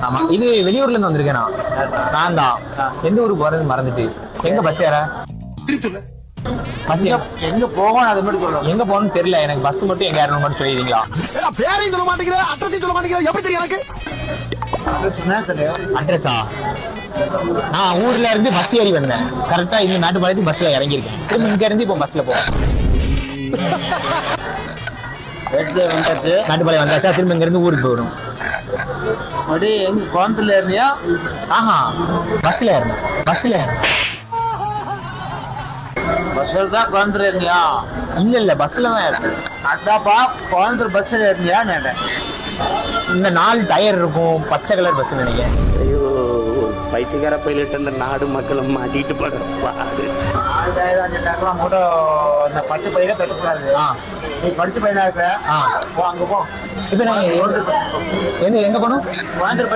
ஆமா, இது வெளியூர்ல இருந்து வந்திருக்கேன் நான் தான். எந்த ஊருக்கு போறது மறந்துட்டு எங்க பஸ் ஏற எங்க போகணும் அது மட்டும் சொல்றோம். எங்க போகணும்னு தெரியல எனக்கு. பஸ் மட்டும் எங்க ஏறணும் மட்டும் சொல்லிடுறீங்களா? பேரையும் சொல்ல மாட்டேங்கிற, அட்ரஸையும் சொல்ல மாட்டேங்கிற, எப்படி தெரியும் எனக்கு? அட்ரஸா? ஊர்ல இருந்து பஸ் ஏறி வந்தேன். கரெக்டா இந்த நாட்டுப்பாளையத்துக்கு பஸ்ல இறங்கியிருக்கேன். திரும்ப இங்க இருந்து இப்போ பஸ்ல போவேன். நாட்டுப்பாளையம் வந்தாச்சா திரும்ப இங்க இருந்து ஊருக்கு போயிடும். அப்படி எங்க கோயம்புத்தூர்ல இருந்தியா? பஸ்ல ஏறணும். பஸ்ல தான் கோயம்புத்தூர் இருந்தியா? இல்ல பஸ்ல தான் ஏறணும். அதாப்பா கோயம்புத்தூர் பஸ்ல இருந்தியா? இந்த 4 டயர் இருக்கும், பச்சை கலர் பஸ் நினைக்கிறேன். ஐயோ, பைத்தியக்கார பைலட் அந்த நாடு மக்களும் மாட்டிட்டு போடுறப்பா. 4,000 கூட இந்த 10 பையில கட்டக்கூடாது. நீ படிச்ச பையனா இருக்க, அங்க போ. இப்ப நாங்க எங்க போகணும்? கோயம்புத்தூர்